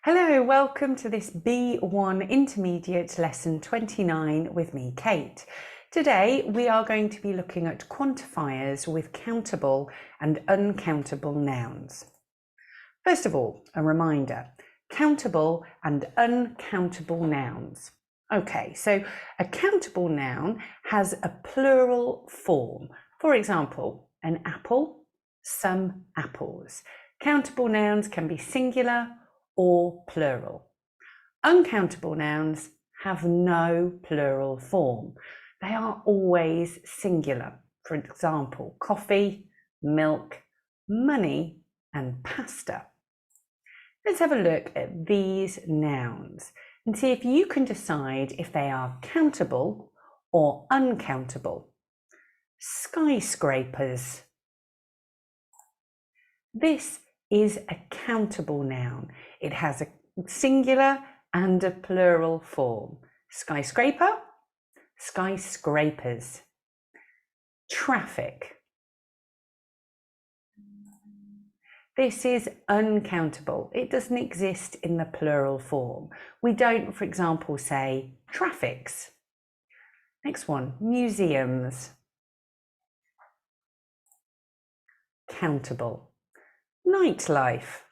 Hello, welcome to this B1 Intermediate Lesson 29 with me, Kate. Today we are going to be looking at quantifiers with countable and uncountable nouns. First of all, a reminder, countable and uncountable nouns. Okay, so a countable noun has a plural form. For example, an apple, some apples. Countable nouns can be singular or plural. Uncountable nouns have no plural form. They are always singular. For example, coffee, milk, money, and pasta. Let's have a look at these nouns and see if you can decide if they are countable or uncountable. Skyscrapers. This is a countable noun. It has a singular and a plural form. Skyscraper, skyscrapers. Traffic. This is uncountable. It doesn't exist in the plural form. We don't, for example, say traffics. Next one, museums. Countable. Nightlife.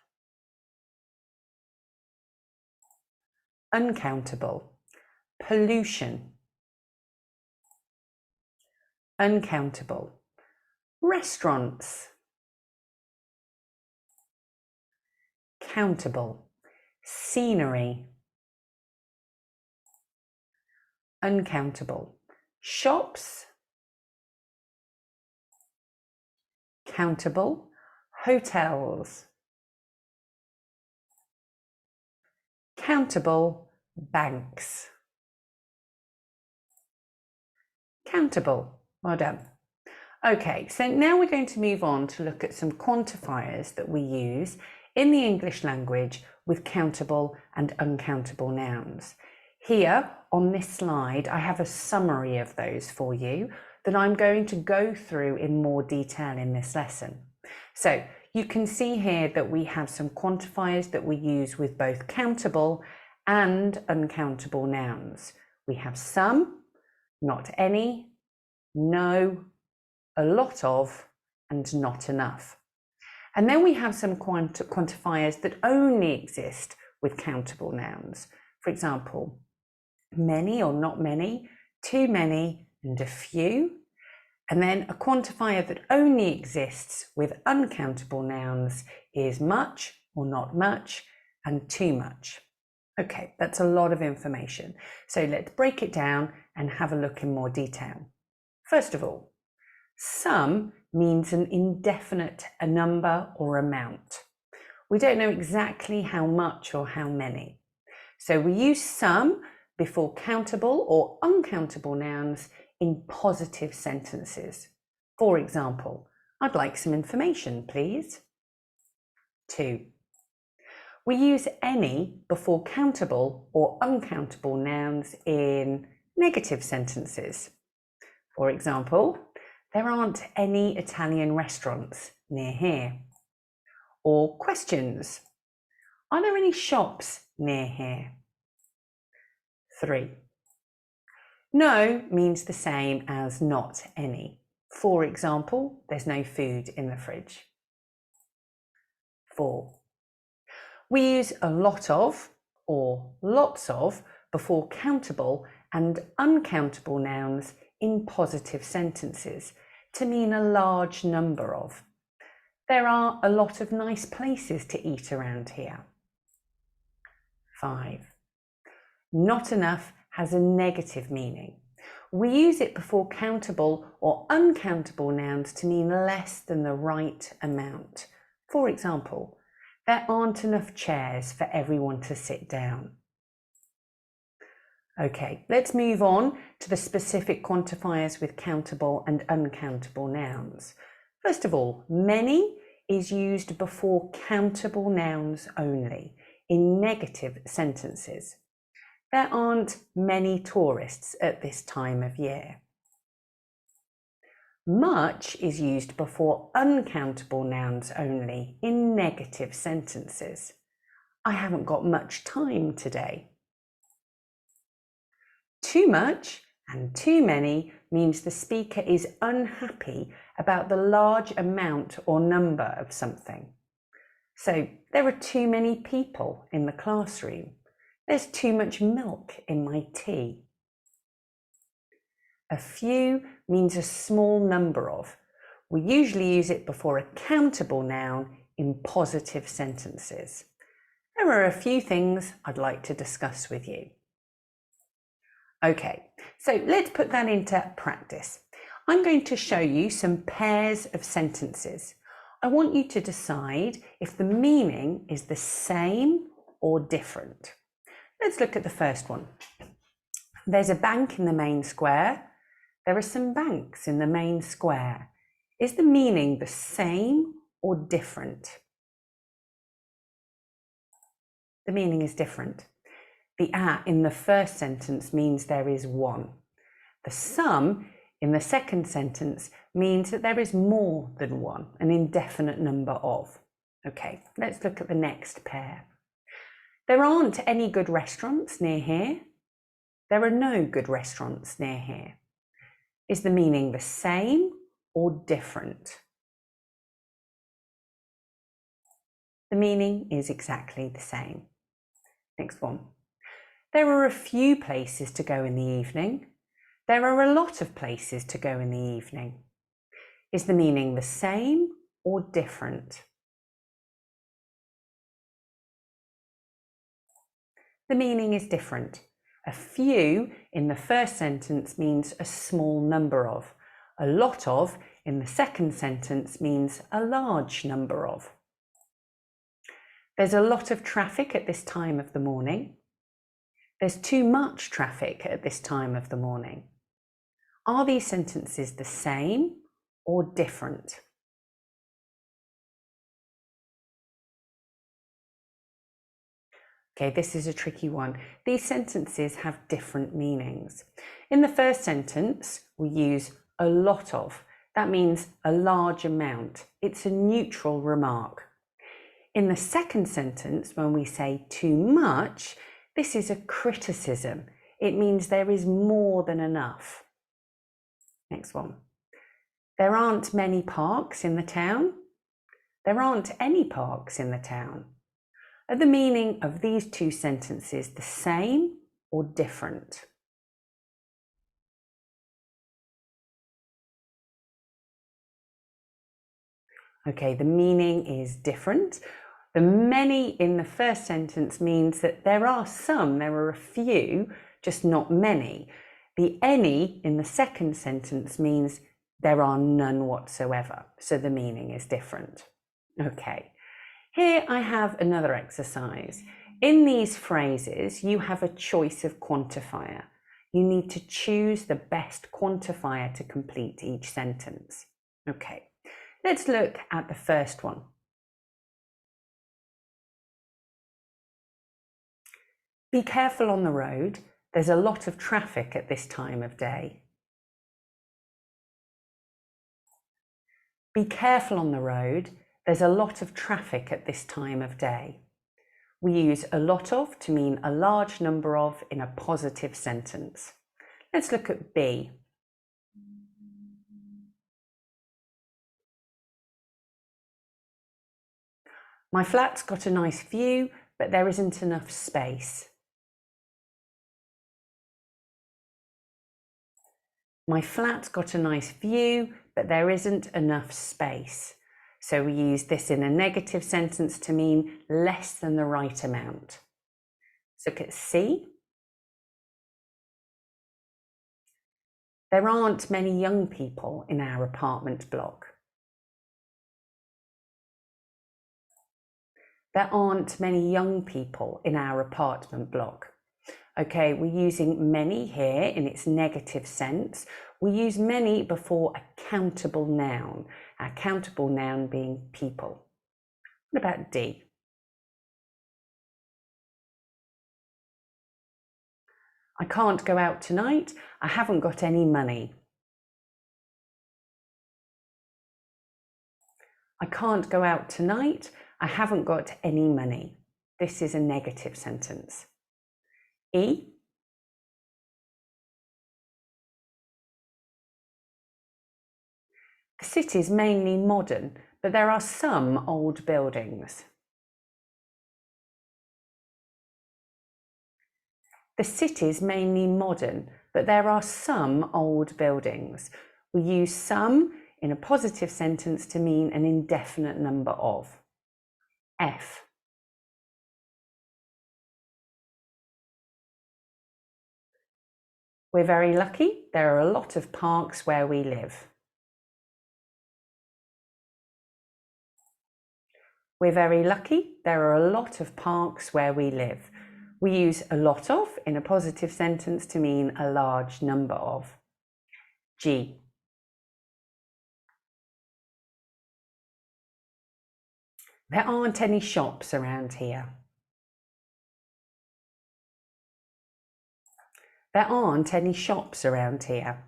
Uncountable. Pollution. Uncountable. Restaurants. Countable. Scenery. Uncountable. Shops. Countable. Hotels. Countable. Banks. Countable. Well done. Okay, so now we're going to move on to look at some quantifiers that we use in the English language with countable and uncountable nouns. Here on this slide, I have a summary of those for you that I'm going to go through in more detail in this lesson. So you can see here that we have some quantifiers that we use with both countable and uncountable nouns. We have some, not any, no, a lot of, and not enough. And then we have some quantifiers that only exist with countable nouns. For example, many or not many, too many, and a few. And then a quantifier that only exists with uncountable nouns is much or not much and too much. Okay, that's a lot of information. So let's break it down and have a look in more detail. First of all, some means an indefinite number or amount. We don't know exactly how much or how many. So we use some before countable or uncountable nouns in positive sentences. For example, I'd like some information, please. 2. We use any before countable or uncountable nouns in negative sentences. For example, there aren't any Italian restaurants near here. Or questions. Are there any shops near here? 3. No means the same as not any. For example, there's no food in the fridge. 4. We use a lot of or lots of before countable and uncountable nouns in positive sentences to mean a large number of. There are a lot of nice places to eat around here. 5. Not enough has a negative meaning. We use it before countable or uncountable nouns to mean less than the right amount. For example, there aren't enough chairs for everyone to sit down. Okay, let's move on to the specific quantifiers with countable and uncountable nouns. First of all, many is used before countable nouns only in negative sentences. There aren't many tourists at this time of year. Much is used before uncountable nouns only in negative sentences. I haven't got much time today. Too much and too many means the speaker is unhappy about the large amount or number of something. So there are too many people in the classroom. There's too much milk in my tea. A few means a small number of. We usually use it before a countable noun in positive sentences. There are a few things I'd like to discuss with you. Okay, so let's put that into practice. I'm going to show you some pairs of sentences. I want you to decide if the meaning is the same or different. Let's look at the first one. There's a bank in the main square. There are some banks in the main square. Is the meaning the same or different? The meaning is different. The "a" in the first sentence means there is one. The "some" in the second sentence means that there is more than one, an indefinite number of. Okay, let's look at the next pair. There aren't any good restaurants near here. There are no good restaurants near here. Is the meaning the same or different? The meaning is exactly the same. Next one. There are a few places to go in the evening. There are a lot of places to go in the evening. Is the meaning the same or different? The meaning is different. A few in the first sentence means a small number of. A lot of in the second sentence means a large number of. There's a lot of traffic at this time of the morning. There's too much traffic at this time of the morning. Are these sentences the same or different? Okay, this is a tricky one. These sentences have different meanings. In the first sentence, we use a lot of. That means a large amount. It's a neutral remark. In the second sentence, when we say too much, this is a criticism. It means there is more than enough. Next one. There aren't many parks in the town. There aren't any parks in the town. Are the meaning of these two sentences the same or different? Okay, the meaning is different. The many in the first sentence means that there are some, there are a few, just not many. The any in the second sentence means there are none whatsoever. So the meaning is different. Okay, here I have another exercise. In these phrases, you have a choice of quantifier. You need to choose the best quantifier to complete each sentence. Okay, let's look at the first one. Be careful on the road. There's a lot of traffic at this time of day. Be careful on the road. There's a lot of traffic at this time of day. We use a lot of to mean a large number of in a positive sentence. Let's look at be. My flat's got a nice view, but there isn't enough space. My flat's got a nice view, but there isn't enough space. So we use this in a negative sentence to mean less than the right amount. Let's look at C. There aren't many young people in our apartment block. There aren't many young people in our apartment block. Okay, we're using many here in its negative sense. We use many before a countable noun, our countable noun being people. What about D? I can't go out tonight. I haven't got any money. I can't go out tonight. I haven't got any money. This is a negative sentence. E. The city is mainly modern, but there are some old buildings. The city is mainly modern, but there are some old buildings. We use some in a positive sentence to mean an indefinite number of. F. We're very lucky. There are a lot of parks where we live. We're very lucky. There are a lot of parks where we live. We use a lot of in a positive sentence to mean a large number of. G. There aren't any shops around here. There aren't any shops around here.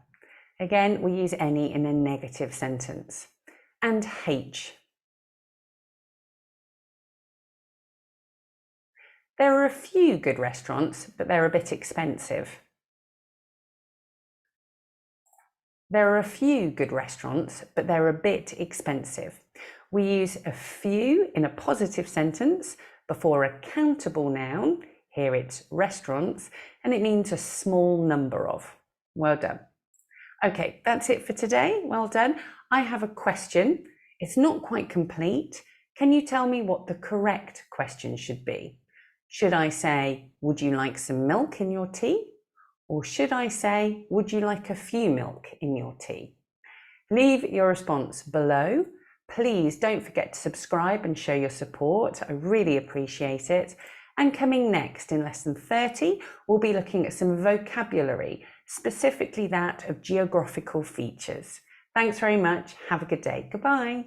Again, we use any in a negative sentence. And H. There are a few good restaurants, but they're a bit expensive. There are a few good restaurants, but they're a bit expensive. We use a few in a positive sentence before a countable noun. Here it's restaurants, and it means a small number of. Well done. Okay, that's it for today. Well done. I have a question. It's not quite complete. Can you tell me what the correct question should be? Should I say, would you like some milk in your tea? Or should I say, would you like a few milk in your tea? Leave your response below. Please don't forget to subscribe and show your support. I really appreciate it. And coming next in lesson 30, we'll be looking at some vocabulary, specifically that of geographical features. Thanks very much. Have a good day. Goodbye.